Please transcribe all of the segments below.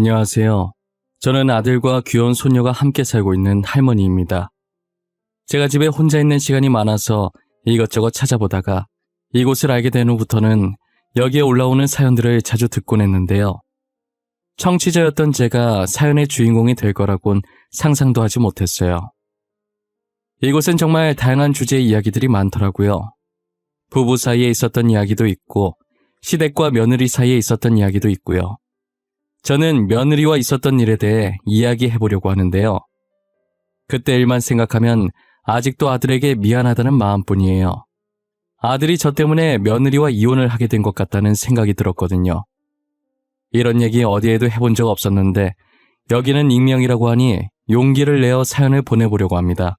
안녕하세요. 저는 아들과 귀여운 손녀가 함께 살고 있는 할머니입니다. 제가 집에 혼자 있는 시간이 많아서 이것저것 찾아보다가 이곳을 알게 된 후부터는 여기에 올라오는 사연들을 자주 듣곤 했는데요. 청취자였던 제가 사연의 주인공이 될 거라곤 상상도 하지 못했어요. 이곳은 정말 다양한 주제의 이야기들이 많더라고요. 부부 사이에 있었던 이야기도 있고 시댁과 며느리 사이에 있었던 이야기도 있고요. 저는 며느리와 있었던 일에 대해 이야기해보려고 하는데요. 그때 일만 생각하면 아직도 아들에게 미안하다는 마음뿐이에요. 아들이 저 때문에 며느리와 이혼을 하게 된 것 같다는 생각이 들었거든요. 이런 얘기 어디에도 해본 적 없었는데 여기는 익명이라고 하니 용기를 내어 사연을 보내보려고 합니다.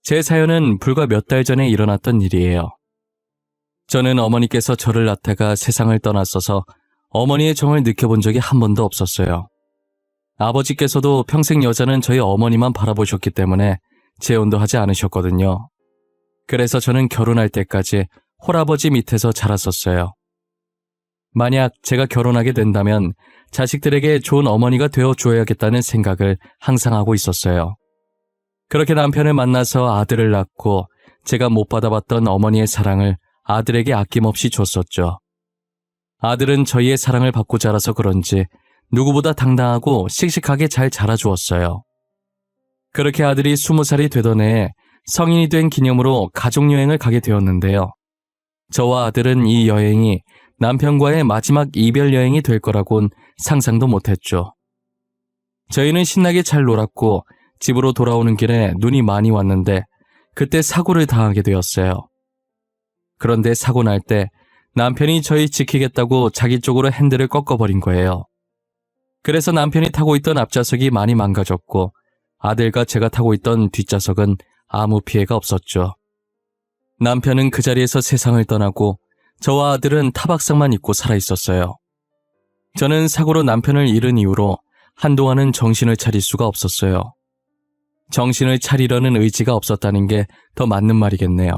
제 사연은 불과 몇 달 전에 일어났던 일이에요. 저는 어머니께서 저를 낳다가 세상을 떠났어서 어머니의 정을 느껴본 적이 한 번도 없었어요. 아버지께서도 평생 여자는 저희 어머니만 바라보셨기 때문에 재혼도 하지 않으셨거든요. 그래서 저는 결혼할 때까지 홀아버지 밑에서 자랐었어요. 만약 제가 결혼하게 된다면 자식들에게 좋은 어머니가 되어줘야겠다는 생각을 항상 하고 있었어요. 그렇게 남편을 만나서 아들을 낳고 제가 못 받아봤던 어머니의 사랑을 아들에게 아낌없이 줬었죠. 아들은 저희의 사랑을 받고 자라서 그런지 누구보다 당당하고 씩씩하게 잘 자라주었어요. 그렇게 아들이 20살이 되던 해에 성인이 된 기념으로 가족여행을 가게 되었는데요. 저와 아들은 이 여행이 남편과의 마지막 이별 여행이 될 거라곤 상상도 못했죠. 저희는 신나게 잘 놀았고 집으로 돌아오는 길에 눈이 많이 왔는데 그때 사고를 당하게 되었어요. 그런데 사고 날 때 남편이 저희 지키겠다고 자기 쪽으로 핸들을 꺾어버린 거예요. 그래서 남편이 타고 있던 앞좌석이 많이 망가졌고 아들과 제가 타고 있던 뒷좌석은 아무 피해가 없었죠. 남편은 그 자리에서 세상을 떠나고 저와 아들은 타박상만 입고 살아있었어요. 저는 사고로 남편을 잃은 이후로 한동안은 정신을 차릴 수가 없었어요. 정신을 차리려는 의지가 없었다는 게 더 맞는 말이겠네요.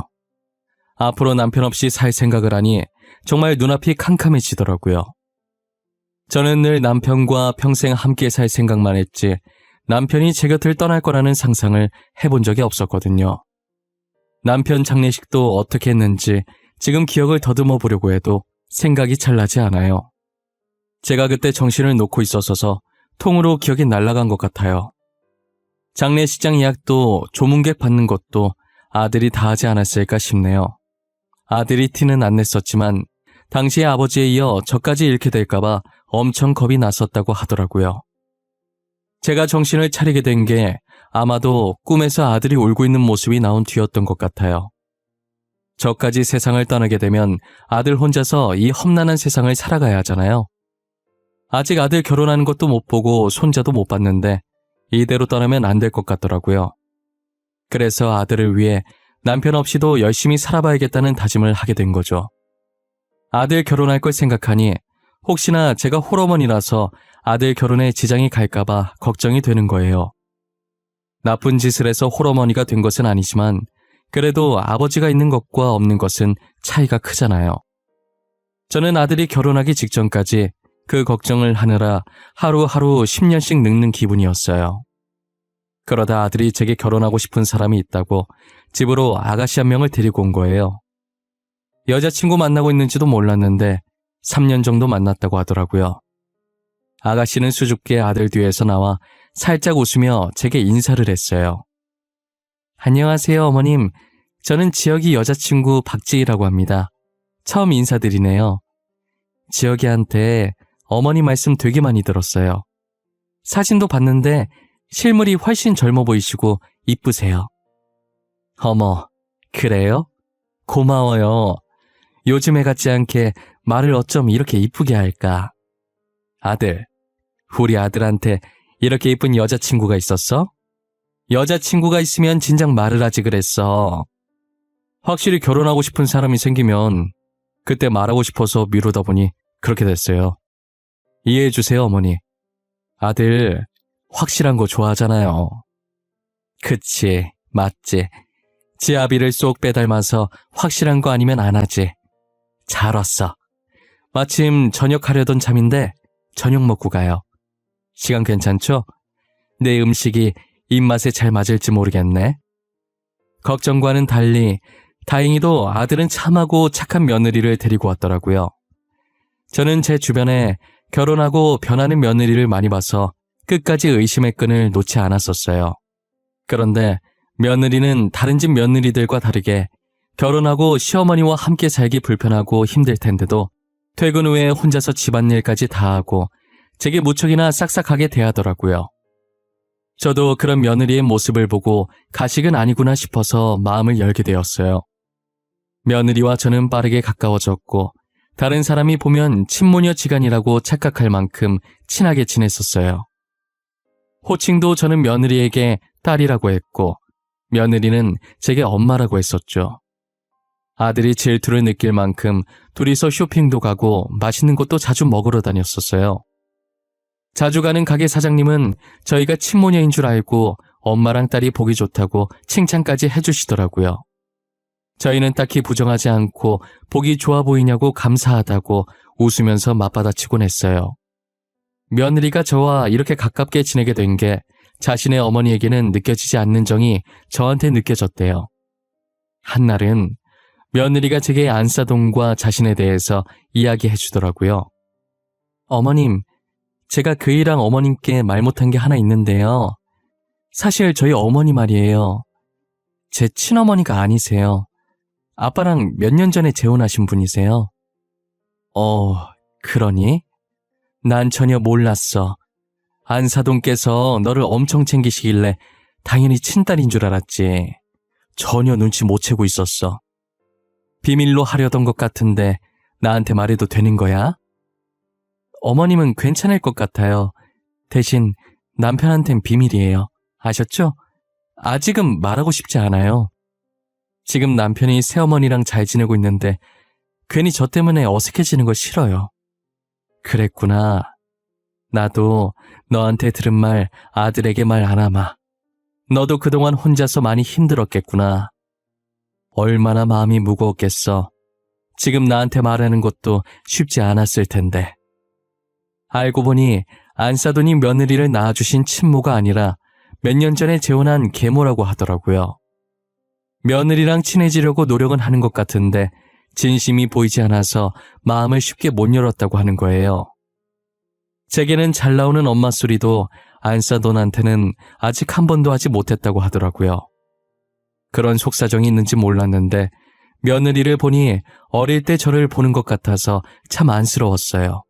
앞으로 남편 없이 살 생각을 하니 정말 눈앞이 캄캄해지더라고요. 저는 늘 남편과 평생 함께 살 생각만 했지 남편이 제 곁을 떠날 거라는 상상을 해본 적이 없었거든요. 남편 장례식도 어떻게 했는지 지금 기억을 더듬어 보려고 해도 생각이 잘 나지 않아요. 제가 그때 정신을 놓고 있었어서 통으로 기억이 날아간 것 같아요. 장례식장 예약도 조문객 받는 것도 아들이 다 하지 않았을까 싶네요. 아들이 티는 안 냈었지만 당시의 아버지에 이어 저까지 잃게 될까봐 엄청 겁이 났었다고 하더라고요. 제가 정신을 차리게 된 게 아마도 꿈에서 아들이 울고 있는 모습이 나온 뒤였던 것 같아요. 저까지 세상을 떠나게 되면 아들 혼자서 이 험난한 세상을 살아가야 하잖아요. 아직 아들 결혼하는 것도 못 보고 손자도 못 봤는데 이대로 떠나면 안 될 것 같더라고요. 그래서 아들을 위해 남편 없이도 열심히 살아봐야겠다는 다짐을 하게 된 거죠. 아들 결혼할 걸 생각하니 혹시나 제가 홀어머니라서 아들 결혼에 지장이 갈까봐 걱정이 되는 거예요. 나쁜 짓을 해서 홀어머니가 된 것은 아니지만 그래도 아버지가 있는 것과 없는 것은 차이가 크잖아요. 저는 아들이 결혼하기 직전까지 그 걱정을 하느라 하루하루 10년씩 늙는 기분이었어요. 그러다 아들이 제게 결혼하고 싶은 사람이 있다고 집으로 아가씨 한 명을 데리고 온 거예요. 여자친구 만나고 있는지도 몰랐는데 3년 정도 만났다고 하더라고요. 아가씨는 수줍게 아들 뒤에서 나와 살짝 웃으며 제게 인사를 했어요. 안녕하세요, 어머님. 저는 지혁이 여자친구 박지희라고 합니다. 처음 인사드리네요. 지혁이한테 어머니 말씀 되게 많이 들었어요. 사진도 봤는데 실물이 훨씬 젊어 보이시고 이쁘세요. 어머, 그래요? 고마워요. 요즘에 같지 않게 말을 어쩜 이렇게 이쁘게 할까? 아들, 우리 아들한테 이렇게 이쁜 여자친구가 있었어? 여자친구가 있으면 진작 말을 하지 그랬어. 확실히 결혼하고 싶은 사람이 생기면 그때 말하고 싶어서 미루다 보니 그렇게 됐어요. 이해해주세요, 어머니. 아들, 확실한 거 좋아하잖아요. 그치, 맞지. 지아비를 쏙 빼닮아서 확실한 거 아니면 안 하지. 잘 왔어. 마침 저녁 하려던 참인데 저녁 먹고 가요. 시간 괜찮죠? 내 음식이 입맛에 잘 맞을지 모르겠네. 걱정과는 달리 다행히도 아들은 참하고 착한 며느리를 데리고 왔더라고요. 저는 제 주변에 결혼하고 변하는 며느리를 많이 봐서 끝까지 의심의 끈을 놓지 않았었어요. 그런데 며느리는 다른 집 며느리들과 다르게 결혼하고 시어머니와 함께 살기 불편하고 힘들 텐데도 퇴근 후에 혼자서 집안일까지 다 하고 제게 무척이나 싹싹하게 대하더라고요. 저도 그런 며느리의 모습을 보고 가식은 아니구나 싶어서 마음을 열게 되었어요. 며느리와 저는 빠르게 가까워졌고 다른 사람이 보면 친모녀지간이라고 착각할 만큼 친하게 지냈었어요. 호칭도 저는 며느리에게 딸이라고 했고 며느리는 제게 엄마라고 했었죠. 아들이 질투를 느낄 만큼 둘이서 쇼핑도 가고 맛있는 것도 자주 먹으러 다녔었어요. 자주 가는 가게 사장님은 저희가 친모녀인 줄 알고 엄마랑 딸이 보기 좋다고 칭찬까지 해주시더라고요. 저희는 딱히 부정하지 않고 보기 좋아 보이냐고 감사하다고 웃으면서 맞받아치곤 했어요. 며느리가 저와 이렇게 가깝게 지내게 된 게 자신의 어머니에게는 느껴지지 않는 정이 저한테 느껴졌대요. 한날은 며느리가 제게 안사돈과 자신에 대해서 이야기해 주더라고요. 어머님, 제가 그이랑 어머님께 말 못한 게 하나 있는데요. 사실 저희 어머니 말이에요. 제 친어머니가 아니세요. 아빠랑 몇 년 전에 재혼하신 분이세요. 그러니? 난 전혀 몰랐어. 안사돈께서 너를 엄청 챙기시길래 당연히 친딸인 줄 알았지. 전혀 눈치 못 채고 있었어. 비밀로 하려던 것 같은데 나한테 말해도 되는 거야? 어머님은 괜찮을 것 같아요. 대신 남편한텐 비밀이에요. 아셨죠? 아직은 말하고 싶지 않아요. 지금 남편이 새어머니랑 잘 지내고 있는데 괜히 저 때문에 어색해지는 거 싫어요. 그랬구나. 나도 너한테 들은 말 아들에게 말 안 하마. 너도 그동안 혼자서 많이 힘들었겠구나. 얼마나 마음이 무거웠겠어. 지금 나한테 말하는 것도 쉽지 않았을 텐데. 알고 보니 안사돈이 며느리를 낳아주신 친모가 아니라 몇 년 전에 재혼한 계모라고 하더라고요. 며느리랑 친해지려고 노력은 하는 것 같은데 진심이 보이지 않아서 마음을 쉽게 못 열었다고 하는 거예요. 제게는 잘 나오는 엄마 소리도 안사돈한테는 아직 한 번도 하지 못했다고 하더라고요. 그런 속사정이 있는지 몰랐는데 며느리를 보니 어릴 때 저를 보는 것 같아서 참 안쓰러웠어요.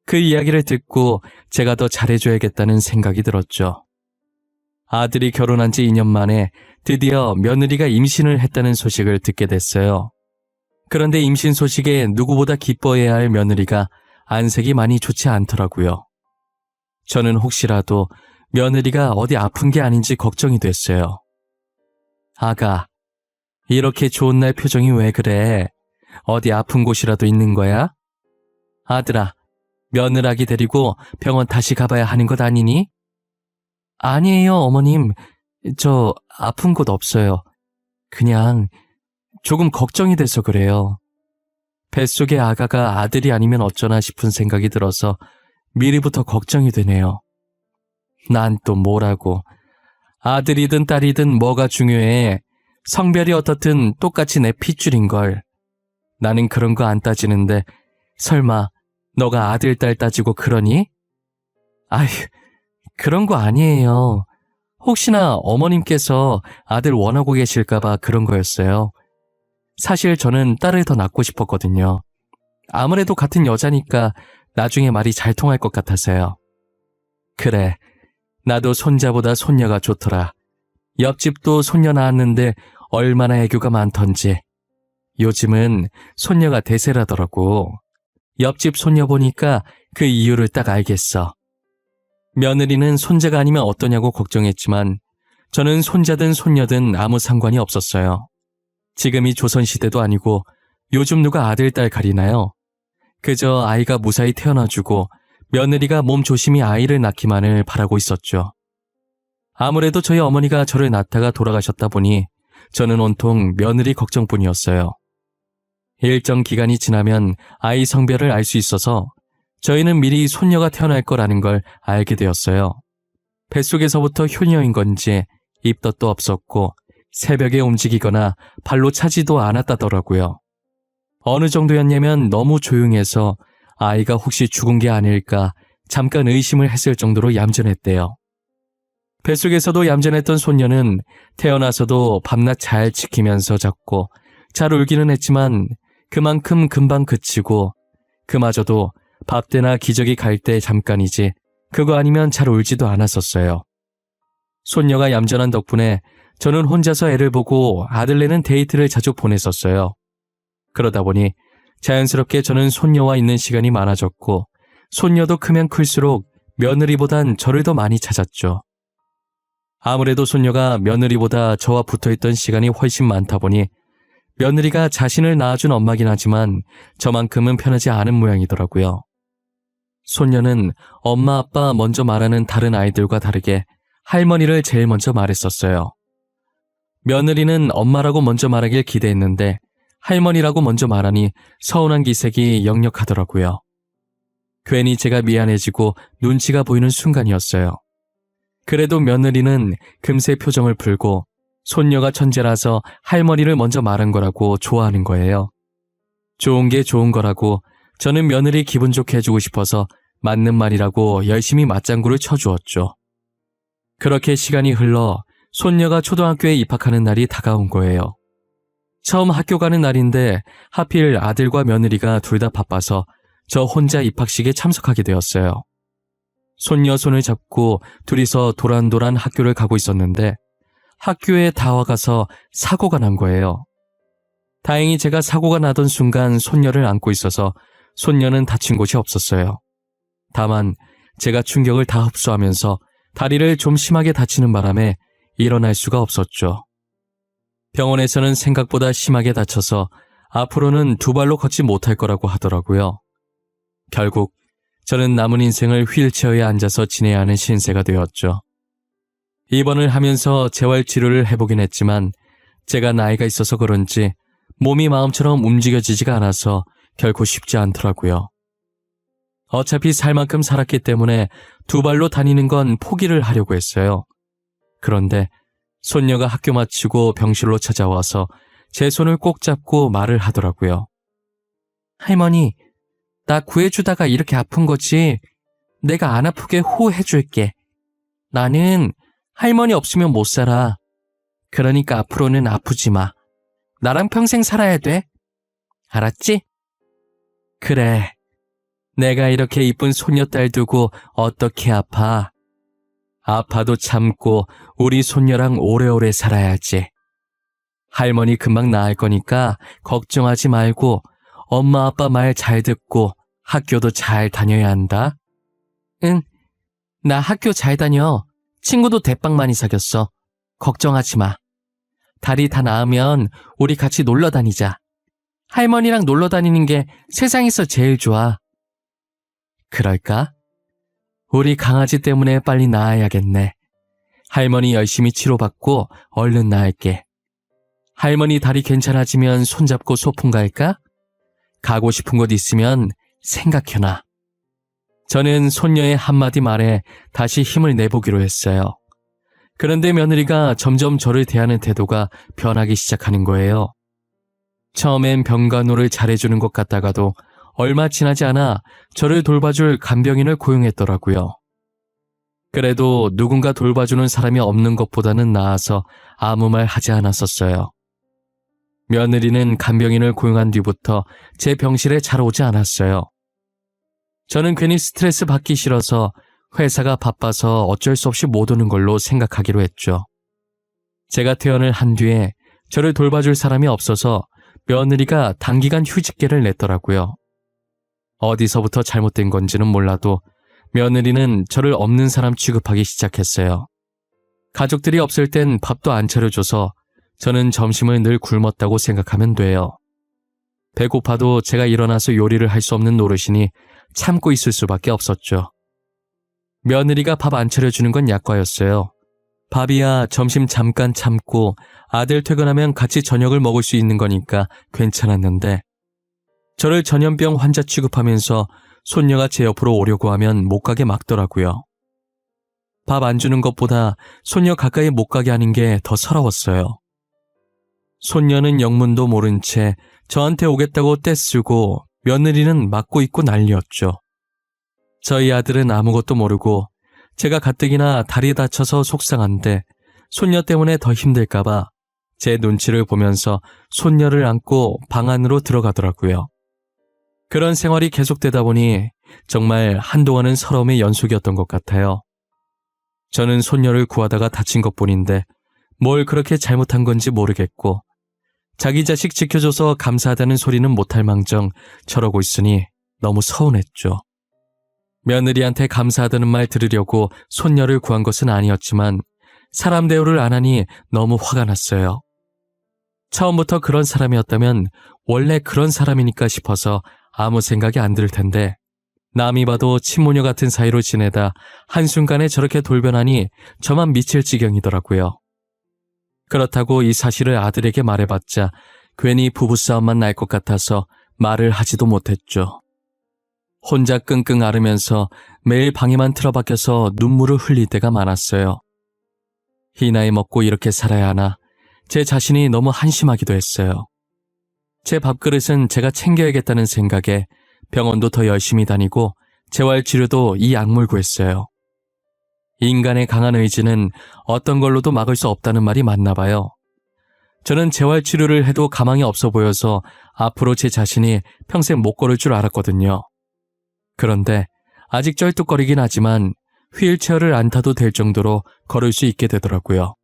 그 이야기를 듣고 제가 더 잘해줘야겠다는 생각이 들었죠. 아들이 결혼한 지 2년 만에 드디어 며느리가 임신을 했다는 소식을 듣게 됐어요. 그런데 임신 소식에 누구보다 기뻐해야 할 며느리가 안색이 많이 좋지 않더라고요. 저는 혹시라도 며느리가 어디 아픈 게 아닌지 걱정이 됐어요. 아가, 이렇게 좋은 날 표정이 왜 그래? 어디 아픈 곳이라도 있는 거야? 아들아, 며느라기 데리고 병원 다시 가봐야 하는 것 아니니? 아니에요, 어머님. 저 아픈 곳 없어요. 그냥 조금 걱정이 돼서 그래요. 뱃속의 아가가 아들이 아니면 어쩌나 싶은 생각이 들어서 미리부터 걱정이 되네요. 난 또 뭐라고. 아들이든 딸이든 뭐가 중요해. 성별이 어떻든 똑같이 내 핏줄인걸. 나는 그런 거 안 따지는데 설마 너가 아들, 딸 따지고 그러니? 아휴, 그런 거 아니에요. 혹시나 어머님께서 아들 원하고 계실까봐 그런 거였어요. 사실 저는 딸을 더 낳고 싶었거든요. 아무래도 같은 여자니까 나중에 말이 잘 통할 것 같아서요. 그래, 나도 손자보다 손녀가 좋더라. 옆집도 손녀 낳았는데 얼마나 애교가 많던지. 요즘은 손녀가 대세라더라고. 옆집 손녀 보니까 그 이유를 딱 알겠어. 며느리는 손자가 아니면 어떠냐고 걱정했지만 저는 손자든 손녀든 아무 상관이 없었어요. 지금이 조선시대도 아니고 요즘 누가 아들, 딸 가리나요? 그저 아이가 무사히 태어나주고 며느리가 몸 조심히 아이를 낳기만을 바라고 있었죠. 아무래도 저희 어머니가 저를 낳다가 돌아가셨다 보니 저는 온통 며느리 걱정뿐이었어요. 일정 기간이 지나면 아이 성별을 알 수 있어서 저희는 미리 손녀가 태어날 거라는 걸 알게 되었어요. 뱃속에서부터 효녀인 건지 입덧도 없었고 새벽에 움직이거나 발로 차지도 않았다더라고요. 어느 정도였냐면 너무 조용해서 아이가 혹시 죽은 게 아닐까 잠깐 의심을 했을 정도로 얌전했대요. 뱃속에서도 얌전했던 손녀는 태어나서도 밤낮 잘 지키면서 잤고 잘 울기는 했지만 그만큼 금방 그치고 그마저도 밥때나 기저귀 갈 때 잠깐이지 그거 아니면 잘 울지도 않았었어요. 손녀가 얌전한 덕분에 저는 혼자서 애를 보고 아들네는 데이트를 자주 보냈었어요. 그러다 보니 자연스럽게 저는 손녀와 있는 시간이 많아졌고 손녀도 크면 클수록 며느리보단 저를 더 많이 찾았죠. 아무래도 손녀가 며느리보다 저와 붙어있던 시간이 훨씬 많다 보니 며느리가 자신을 낳아준 엄마긴 하지만 저만큼은 편하지 않은 모양이더라고요. 손녀는 엄마 아빠 먼저 말하는 다른 아이들과 다르게 할머니를 제일 먼저 말했었어요. 며느리는 엄마라고 먼저 말하길 기대했는데 할머니라고 먼저 말하니 서운한 기색이 역력하더라고요. 괜히 제가 미안해지고 눈치가 보이는 순간이었어요. 그래도 며느리는 금세 표정을 풀고 손녀가 천재라서 할머니를 먼저 말한 거라고 좋아하는 거예요. 좋은 게 좋은 거라고 저는 며느리 기분 좋게 해주고 싶어서 맞는 말이라고 열심히 맞장구를 쳐주었죠. 그렇게 시간이 흘러 손녀가 초등학교에 입학하는 날이 다가온 거예요. 처음 학교 가는 날인데 하필 아들과 며느리가 둘 다 바빠서 저 혼자 입학식에 참석하게 되었어요. 손녀 손을 잡고 둘이서 도란도란 학교를 가고 있었는데 학교에 다 와가서 사고가 난 거예요. 다행히 제가 사고가 나던 순간 손녀를 안고 있어서 손녀는 다친 곳이 없었어요. 다만 제가 충격을 다 흡수하면서 다리를 좀 심하게 다치는 바람에 일어날 수가 없었죠. 병원에서는 생각보다 심하게 다쳐서 앞으로는 두 발로 걷지 못할 거라고 하더라고요. 결국 저는 남은 인생을 휠체어에 앉아서 지내야 하는 신세가 되었죠. 입원을 하면서 재활치료를 해보긴 했지만 제가 나이가 있어서 그런지 몸이 마음처럼 움직여지지가 않아서 결코 쉽지 않더라고요. 어차피 살 만큼 살았기 때문에 두 발로 다니는 건 포기를 하려고 했어요. 그런데 손녀가 학교 마치고 병실로 찾아와서 제 손을 꼭 잡고 말을 하더라고요. 할머니, 나 구해주다가 이렇게 아픈 거지. 내가 안 아프게 호해줄게. 나는 할머니 없으면 못 살아. 그러니까 앞으로는 아프지 마. 나랑 평생 살아야 돼. 알았지? 그래. 내가 이렇게 이쁜 손녀딸 두고 어떻게 아파? 아파도 참고 우리 손녀랑 오래오래 살아야지. 할머니 금방 나을 거니까 걱정하지 말고 엄마 아빠 말 잘 듣고 학교도 잘 다녀야 한다. 응, 나 학교 잘 다녀. 친구도 대빵 많이 사귀었어. 걱정하지 마. 다리 다 나으면 우리 같이 놀러 다니자. 할머니랑 놀러 다니는 게 세상에서 제일 좋아. 그럴까? 우리 강아지 때문에 빨리 나아야겠네. 할머니 열심히 치료받고 얼른 나을게. 할머니 다리 괜찮아지면 손잡고 소풍 갈까? 가고 싶은 곳 있으면 생각해놔. 저는 손녀의 한마디 말에 다시 힘을 내보기로 했어요. 그런데 며느리가 점점 저를 대하는 태도가 변하기 시작하는 거예요. 처음엔 병간호를 잘해주는 것 같다가도 얼마 지나지 않아 저를 돌봐줄 간병인을 고용했더라고요. 그래도 누군가 돌봐주는 사람이 없는 것보다는 나아서 아무 말 하지 않았었어요. 며느리는 간병인을 고용한 뒤부터 제 병실에 잘 오지 않았어요. 저는 괜히 스트레스 받기 싫어서 회사가 바빠서 어쩔 수 없이 못 오는 걸로 생각하기로 했죠. 제가 퇴원을 한 뒤에 저를 돌봐줄 사람이 없어서 며느리가 단기간 휴직계를 냈더라고요. 어디서부터 잘못된 건지는 몰라도 며느리는 저를 없는 사람 취급하기 시작했어요. 가족들이 없을 땐 밥도 안 차려줘서 저는 점심을 늘 굶었다고 생각하면 돼요. 배고파도 제가 일어나서 요리를 할 수 없는 노릇이니 참고 있을 수밖에 없었죠. 며느리가 밥 안 차려주는 건 약과였어요. 밥이야 점심 잠깐 참고 아들 퇴근하면 같이 저녁을 먹을 수 있는 거니까 괜찮았는데 저를 전염병 환자 취급하면서 손녀가 제 옆으로 오려고 하면 못 가게 막더라고요. 밥 안 주는 것보다 손녀 가까이 못 가게 하는 게 더 서러웠어요. 손녀는 영문도 모른 채 저한테 오겠다고 떼쓰고 며느리는 막고 있고 난리였죠. 저희 아들은 아무것도 모르고 제가 가뜩이나 다리 다쳐서 속상한데 손녀 때문에 더 힘들까봐 제 눈치를 보면서 손녀를 안고 방 안으로 들어가더라고요. 그런 생활이 계속되다 보니 정말 한동안은 서러움의 연속이었던 것 같아요. 저는 손녀를 구하다가 다친 것뿐인데 뭘 그렇게 잘못한 건지 모르겠고 자기 자식 지켜줘서 감사하다는 소리는 못할 망정 저러고 있으니 너무 서운했죠. 며느리한테 감사하다는 말 들으려고 손녀를 구한 것은 아니었지만 사람 대우를 안 하니 너무 화가 났어요. 처음부터 그런 사람이었다면 원래 그런 사람이니까 싶어서 아무 생각이 안 들 텐데 남이 봐도 친모녀 같은 사이로 지내다 한순간에 저렇게 돌변하니 저만 미칠 지경이더라고요. 그렇다고 이 사실을 아들에게 말해봤자 괜히 부부싸움만 날 것 같아서 말을 하지도 못했죠. 혼자 끙끙 앓으면서 매일 방에만 틀어박혀서 눈물을 흘릴 때가 많았어요. 이 나이 먹고 이렇게 살아야 하나 제 자신이 너무 한심하기도 했어요. 제 밥그릇은 제가 챙겨야겠다는 생각에 병원도 더 열심히 다니고 재활치료도 이 악물고 했어요. 인간의 강한 의지는 어떤 걸로도 막을 수 없다는 말이 맞나 봐요. 저는 재활치료를 해도 가망이 없어 보여서 앞으로 제 자신이 평생 못 걸을 줄 알았거든요. 그런데 아직 쩔뚝거리긴 하지만 휠체어를 안 타도 될 정도로 걸을 수 있게 되더라고요.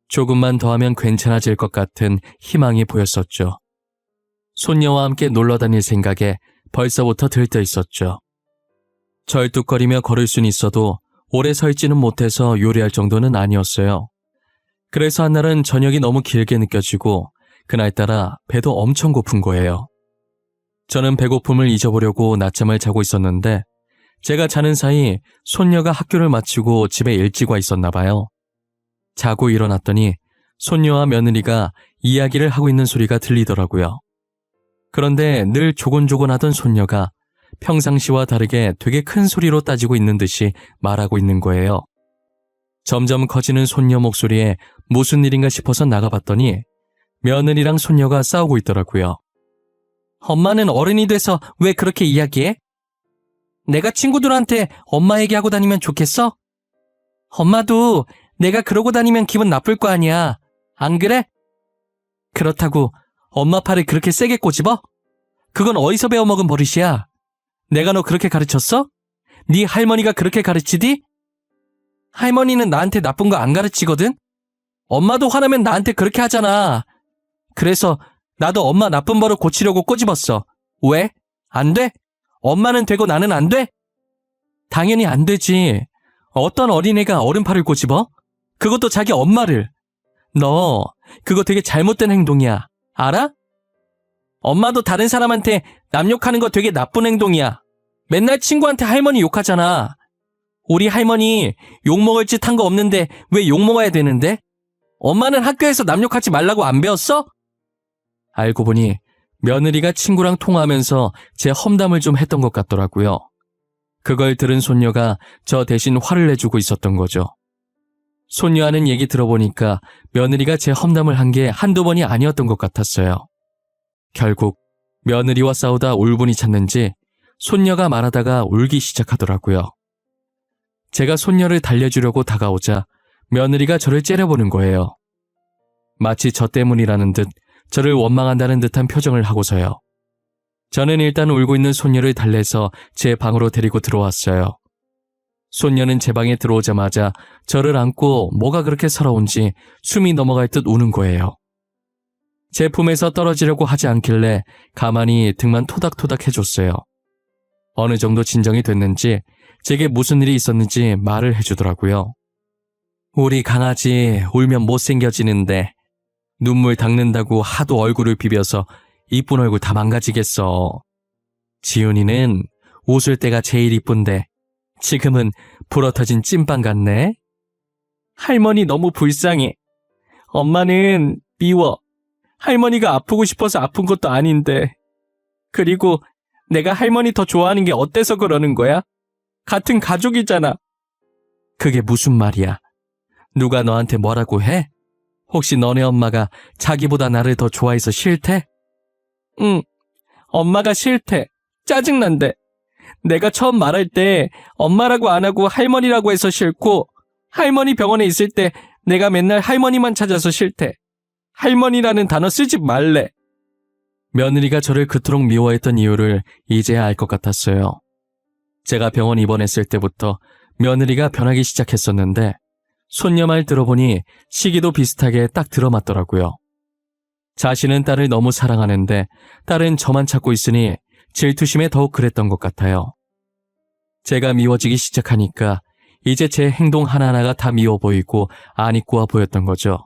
조금만 더 하면 괜찮아질 것 같은 희망이 보였었죠. 손녀와 함께 놀러 다닐 생각에 벌써부터 들떠 있었죠. 절뚝거리며 걸을 순 있어도 오래 서 있지는 못해서 요리할 정도는 아니었어요. 그래서 한날은 저녁이 너무 길게 느껴지고 그날따라 배도 엄청 고픈 거예요. 저는 배고픔을 잊어보려고 낮잠을 자고 있었는데 제가 자는 사이 손녀가 학교를 마치고 집에 일찍 와 있었나 봐요. 자고 일어났더니 손녀와 며느리가 이야기를 하고 있는 소리가 들리더라고요. 그런데 늘 조곤조곤하던 손녀가 평상시와 다르게 되게 큰 소리로 따지고 있는 듯이 말하고 있는 거예요. 점점 커지는 손녀 목소리에 무슨 일인가 싶어서 나가봤더니 며느리랑 손녀가 싸우고 있더라고요. 엄마는 어른이 돼서 왜 그렇게 이야기해? 내가 친구들한테 엄마 얘기하고 다니면 좋겠어? 엄마도 내가 그러고 다니면 기분 나쁠 거 아니야. 안 그래? 그렇다고 엄마 팔을 그렇게 세게 꼬집어? 그건 어디서 배워먹은 버릇이야. 내가 너 그렇게 가르쳤어? 네 할머니가 그렇게 가르치디? 할머니는 나한테 나쁜 거 안 가르치거든? 엄마도 화나면 나한테 그렇게 하잖아. 그래서 나도 엄마 나쁜 버릇 고치려고 꼬집었어. 왜? 안 돼? 엄마는 되고 나는 안 돼? 당연히 안 되지. 어떤 어린애가 어른 팔을 꼬집어? 그것도 자기 엄마를. 너 그거 되게 잘못된 행동이야. 알아? 엄마도 다른 사람한테 남 욕하는 거 되게 나쁜 행동이야. 맨날 친구한테 할머니 욕하잖아. 우리 할머니 욕먹을 짓 한 거 없는데 왜 욕먹어야 되는데? 엄마는 학교에서 남 욕하지 말라고 안 배웠어? 알고 보니 며느리가 친구랑 통화하면서 제 험담을 좀 했던 것 같더라고요. 그걸 들은 손녀가 저 대신 화를 내주고 있었던 거죠. 손녀 하는 얘기 들어보니까 며느리가 제 험담을 한 게 한두 번이 아니었던 것 같았어요. 결국 며느리와 싸우다 울분이 찼는지 손녀가 말하다가 울기 시작하더라고요. 제가 손녀를 달래주려고 다가오자 며느리가 저를 째려보는 거예요. 마치 저 때문이라는 듯 저를 원망한다는 듯한 표정을 하고서요. 저는 일단 울고 있는 손녀를 달래서 제 방으로 데리고 들어왔어요. 손녀는 제 방에 들어오자마자 저를 안고 뭐가 그렇게 서러운지 숨이 넘어갈 듯 우는 거예요. 제 품에서 떨어지려고 하지 않길래 가만히 등만 토닥토닥 해줬어요. 어느 정도 진정이 됐는지 제게 무슨 일이 있었는지 말을 해주더라고요. 우리 강아지 울면 못생겨지는데 눈물 닦는다고 하도 얼굴을 비벼서 이쁜 얼굴 다 망가지겠어. 지훈이는 웃을 때가 제일 이쁜데 지금은 불어터진 찐빵 같네. 할머니 너무 불쌍해. 엄마는 미워. 할머니가 아프고 싶어서 아픈 것도 아닌데. 그리고 내가 할머니 더 좋아하는 게 어때서 그러는 거야? 같은 가족이잖아. 그게 무슨 말이야? 누가 너한테 뭐라고 해? 혹시 너네 엄마가 자기보다 나를 더 좋아해서 싫대? 응, 엄마가 싫대. 짜증난대. 내가 처음 말할 때 엄마라고 안 하고 할머니라고 해서 싫고, 할머니 병원에 있을 때 내가 맨날 할머니만 찾아서 싫대. 할머니라는 단어 쓰지 말래. 며느리가 저를 그토록 미워했던 이유를 이제야 알 것 같았어요. 제가 병원 입원했을 때부터 며느리가 변하기 시작했었는데, 손녀 말 들어보니 시기도 비슷하게 딱 들어맞더라고요. 자신은 딸을 너무 사랑하는데 딸은 저만 찾고 있으니 질투심에 더욱 그랬던 것 같아요. 제가 미워지기 시작하니까 이제 제 행동 하나하나가 다 미워 보이고 안이꼬아 보였던 거죠.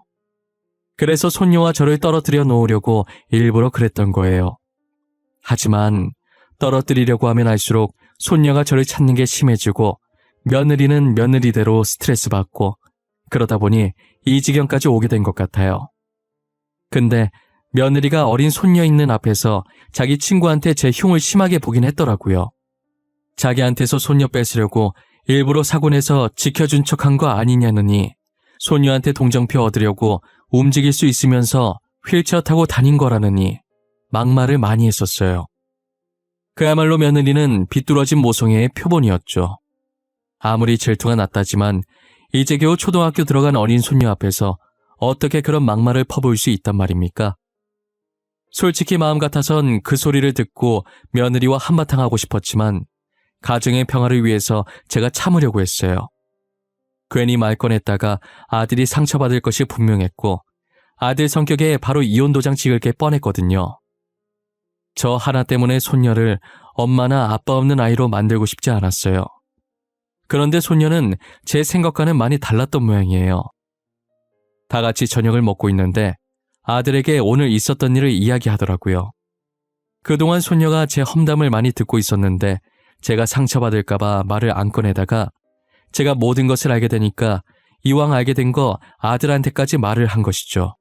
그래서 손녀와 저를 떨어뜨려 놓으려고 일부러 그랬던 거예요. 하지만 떨어뜨리려고 하면 할수록 손녀가 저를 찾는 게 심해지고, 며느리는 며느리대로 스트레스 받고, 그러다 보니 이 지경까지 오게 된 것 같아요. 근데 며느리가 어린 손녀 있는 앞에서 자기 친구한테 제 흉을 심하게 보긴 했더라고요. 자기한테서 손녀 뺏으려고 일부러 사고 내서 지켜준 척한 거 아니냐느니, 손녀한테 동정표 얻으려고 움직일 수 있으면서 휠체어 타고 다닌 거라느니 막말을 많이 했었어요. 그야말로 며느리는 비뚤어진 모성애의 표본이었죠. 아무리 질투가 났다지만 이제 겨우 초등학교 들어간 어린 손녀 앞에서 어떻게 그런 막말을 퍼부을 수 있단 말입니까? 솔직히 마음 같아선 그 소리를 듣고 며느리와 한바탕 하고 싶었지만 가정의 평화를 위해서 제가 참으려고 했어요. 괜히 말 꺼냈다가 아들이 상처받을 것이 분명했고, 아들 성격에 바로 이혼 도장 찍을 게 뻔했거든요. 저 하나 때문에 손녀를 엄마나 아빠 없는 아이로 만들고 싶지 않았어요. 그런데 손녀는 제 생각과는 많이 달랐던 모양이에요. 다 같이 저녁을 먹고 있는데 아들에게 오늘 있었던 일을 이야기하더라고요. 그동안 손녀가 제 험담을 많이 듣고 있었는데 제가 상처받을까봐 말을 안 꺼내다가 제가 모든 것을 알게 되니까 이왕 알게 된 거 아들한테까지 말을 한 것이죠.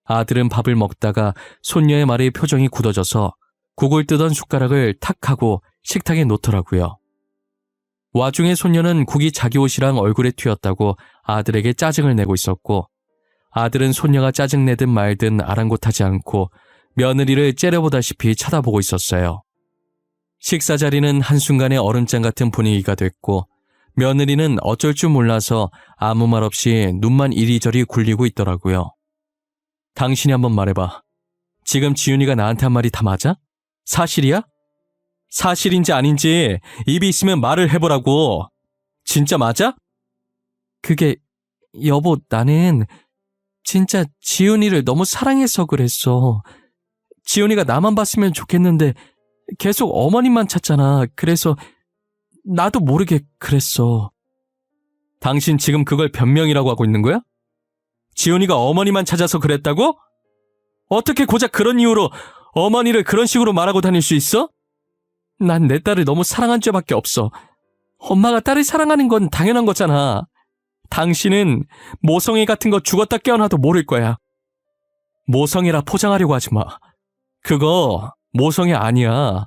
아들은 밥을 먹다가 손녀의 말에 표정이 굳어져서 국을 뜨던 숟가락을 탁 하고 식탁에 놓더라고요. 와중에 손녀는 국이 자기 옷이랑 얼굴에 튀었다고 아들에게 짜증을 내고 있었고, 아들은 손녀가 짜증내든 말든 아랑곳하지 않고 며느리를 째려보다시피 쳐다보고 있었어요. 식사 자리는 한순간에 얼음장 같은 분위기가 됐고, 며느리는 어쩔 줄 몰라서 아무 말 없이 눈만 이리저리 굴리고 있더라고요. 당신이 한번 말해봐. 지금 지윤이가 나한테 한 말이 다 맞아? 사실이야? 사실인지 아닌지 입이 있으면 말을 해보라고. 진짜 맞아? 그게, 여보, 나는 진짜 지윤이를 너무 사랑해서 그랬어. 지윤이가 나만 봤으면 좋겠는데 계속 어머님만 찾잖아. 그래서 나도 모르게 그랬어. 당신 지금 그걸 변명이라고 하고 있는 거야? 지훈이가 어머니만 찾아서 그랬다고? 어떻게 고작 그런 이유로 어머니를 그런 식으로 말하고 다닐 수 있어? 난 내 딸을 너무 사랑한 죄밖에 없어. 엄마가 딸을 사랑하는 건 당연한 거잖아. 당신은 모성애 같은 거 죽었다 깨어나도 모를 거야. 모성애라 포장하려고 하지 마. 그거 모성애 아니야.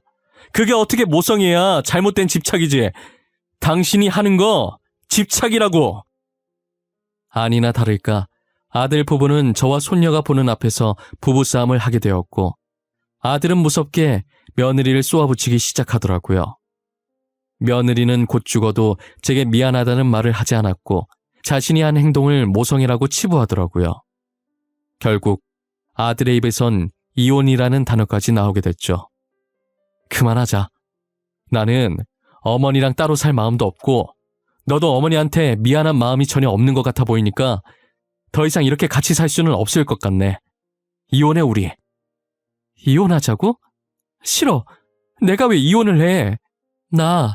그게 어떻게 모성애야. 잘못된 집착이지. 당신이 하는 거 집착이라고. 아니나 다를까 아들 부부는 저와 손녀가 보는 앞에서 부부싸움을 하게 되었고, 아들은 무섭게 며느리를 쏘아붙이기 시작하더라고요. 며느리는 곧 죽어도 제게 미안하다는 말을 하지 않았고 자신이 한 행동을 모성애라고 치부하더라고요. 결국 아들의 입에선 이혼이라는 단어까지 나오게 됐죠. 그만하자. 나는 어머니랑 따로 살 마음도 없고 너도 어머니한테 미안한 마음이 전혀 없는 것 같아 보이니까 더 이상 이렇게 같이 살 수는 없을 것 같네. 이혼해 우리. 이혼하자고? 싫어. 내가 왜 이혼을 해. 나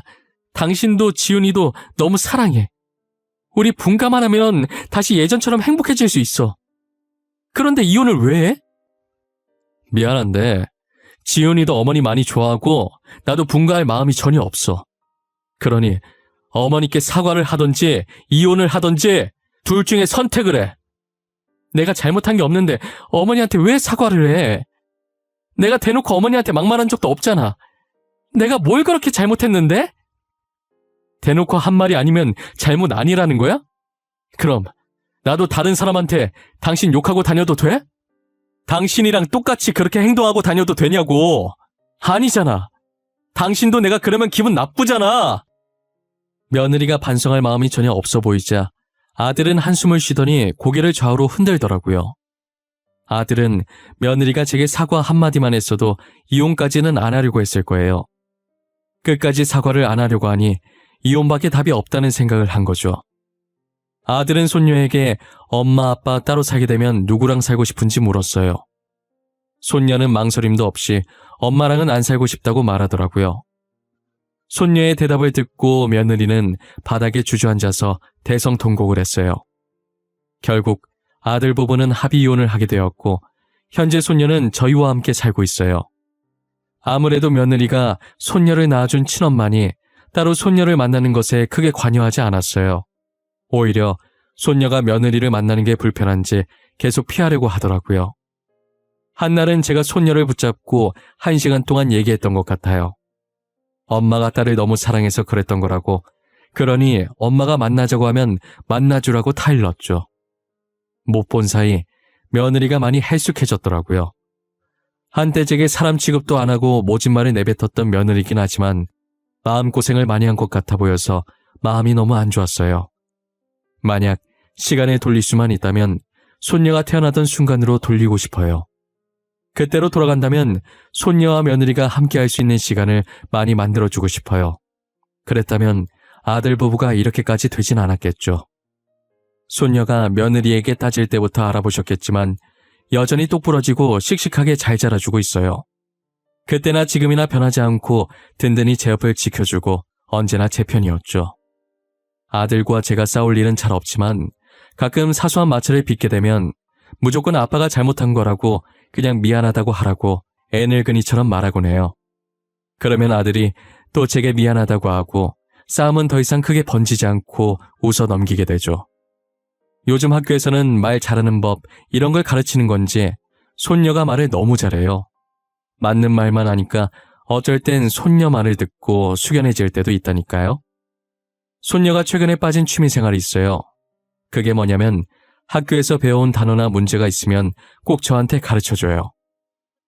당신도 지훈이도 너무 사랑해. 우리 분가만 하면 다시 예전처럼 행복해질 수 있어. 그런데 이혼을 왜 해? 미안한데 지훈이도 어머니 많이 좋아하고 나도 분가할 마음이 전혀 없어. 그러니 어머니께 사과를 하던지 이혼을 하던지 둘 중에 선택을 해. 내가 잘못한 게 없는데 어머니한테 왜 사과를 해? 내가 대놓고 어머니한테 막말한 적도 없잖아. 내가 뭘 그렇게 잘못했는데? 대놓고 한 말이 아니면 잘못 아니라는 거야? 그럼 나도 다른 사람한테 당신 욕하고 다녀도 돼? 당신이랑 똑같이 그렇게 행동하고 다녀도 되냐고. 아니잖아. 당신도 내가 그러면 기분 나쁘잖아. 며느리가 반성할 마음이 전혀 없어 보이자 아들은 한숨을 쉬더니 고개를 좌우로 흔들더라고요. 아들은 며느리가 제게 사과 한마디만 했어도 이혼까지는 안 하려고 했을 거예요. 끝까지 사과를 안 하려고 하니 이혼밖에 답이 없다는 생각을 한 거죠. 아들은 손녀에게 엄마 아빠 따로 살게 되면 누구랑 살고 싶은지 물었어요. 손녀는 망설임도 없이 엄마랑은 안 살고 싶다고 말하더라고요. 손녀의 대답을 듣고 며느리는 바닥에 주저앉아서 대성통곡을 했어요. 결국 아들 부부는 합의 이혼을 하게 되었고 현재 손녀는 저희와 함께 살고 있어요. 아무래도 며느리가 손녀를 낳아준 친엄마니 따로 손녀를 만나는 것에 크게 관여하지 않았어요. 오히려 손녀가 며느리를 만나는 게 불편한지 계속 피하려고 하더라고요. 한날은 제가 손녀를 붙잡고 1시간 동안 얘기했던 것 같아요. 엄마가 딸을 너무 사랑해서 그랬던 거라고, 그러니 엄마가 만나자고 하면 만나주라고 타일렀죠. 못 본 사이 며느리가 많이 헬쑥해졌더라고요. 한때 제게 사람 취급도 안 하고 모진 말을 내뱉었던 며느리긴 하지만 마음고생을 많이 한 것 같아 보여서 마음이 너무 안 좋았어요. 만약 시간을 돌릴 수만 있다면 손녀가 태어나던 순간으로 돌리고 싶어요. 그때로 돌아간다면 손녀와 며느리가 함께 할 수 있는 시간을 많이 만들어주고 싶어요. 그랬다면 아들 부부가 이렇게까지 되진 않았겠죠. 손녀가 며느리에게 따질 때부터 알아보셨겠지만 여전히 똑부러지고 씩씩하게 잘 자라주고 있어요. 그때나 지금이나 변하지 않고 든든히 제 옆을 지켜주고 언제나 제 편이었죠. 아들과 제가 싸울 일은 잘 없지만 가끔 사소한 마찰을 빚게 되면 무조건 아빠가 잘못한 거라고 그냥 미안하다고 하라고 애늙은이처럼 말하곤 해요. 그러면 아들이 또 제게 미안하다고 하고 싸움은 더 이상 크게 번지지 않고 웃어 넘기게 되죠. 요즘 학교에서는 말 잘하는 법 이런 걸 가르치는 건지 손녀가 말을 너무 잘해요. 맞는 말만 하니까 어쩔 땐 손녀 말을 듣고 숙연해질 때도 있다니까요. 손녀가 최근에 빠진 취미생활이 있어요. 그게 뭐냐면 학교에서 배워온 단어나 문제가 있으면 꼭 저한테 가르쳐줘요.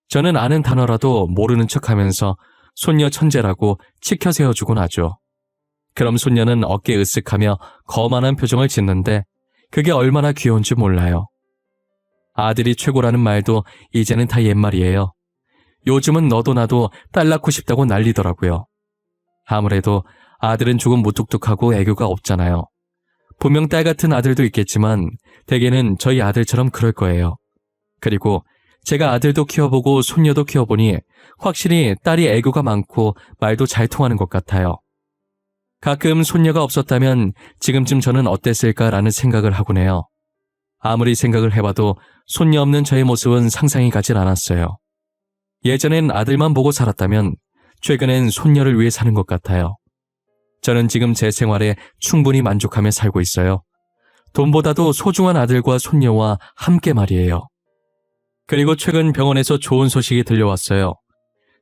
저는 아는 단어라도 모르는 척하면서 손녀 천재라고 치켜 세워주곤 하죠. 그럼 손녀는 어깨 으쓱하며 거만한 표정을 짓는데 그게 얼마나 귀여운지 몰라요. 아들이 최고라는 말도 이제는 다 옛말이에요. 요즘은 너도 나도 딸 낳고 싶다고 난리더라고요. 아무래도 아들은 조금 무뚝뚝하고 애교가 없잖아요. 분명 딸 같은 아들도 있겠지만 대개는 저희 아들처럼 그럴 거예요. 그리고 제가 아들도 키워보고 손녀도 키워보니 확실히 딸이 애교가 많고 말도 잘 통하는 것 같아요. 가끔 손녀가 없었다면 지금쯤 저는 어땠을까라는 생각을 하곤 해요. 아무리 생각을 해봐도 손녀 없는 저의 모습은 상상이 가질 않았어요. 예전엔 아들만 보고 살았다면 최근엔 손녀를 위해 사는 것 같아요. 저는 지금 제 생활에 충분히 만족하며 살고 있어요. 돈보다도 소중한 아들과 손녀와 함께 말이에요. 그리고 최근 병원에서 좋은 소식이 들려왔어요.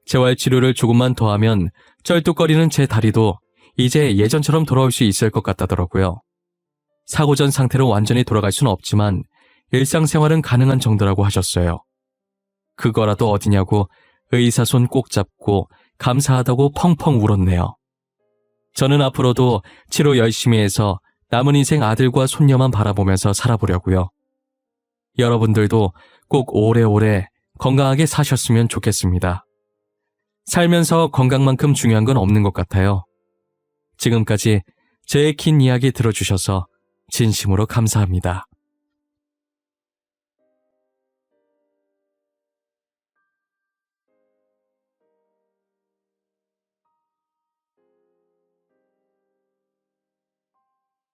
재활치료를 조금만 더 하면 쩔뚝거리는 제 다리도 이제 예전처럼 돌아올 수 있을 것 같다더라고요. 사고 전 상태로 완전히 돌아갈 수는 없지만 일상생활은 가능한 정도라고 하셨어요. 그거라도 어디냐고 의사 손 꼭 잡고 감사하다고 펑펑 울었네요. 저는 앞으로도 치료 열심히 해서 남은 인생 아들과 손녀만 바라보면서 살아보려고요. 여러분들도 꼭 오래오래 건강하게 사셨으면 좋겠습니다. 살면서 건강만큼 중요한 건 없는 것 같아요. 지금까지 제 긴 이야기 들어주셔서 진심으로 감사합니다.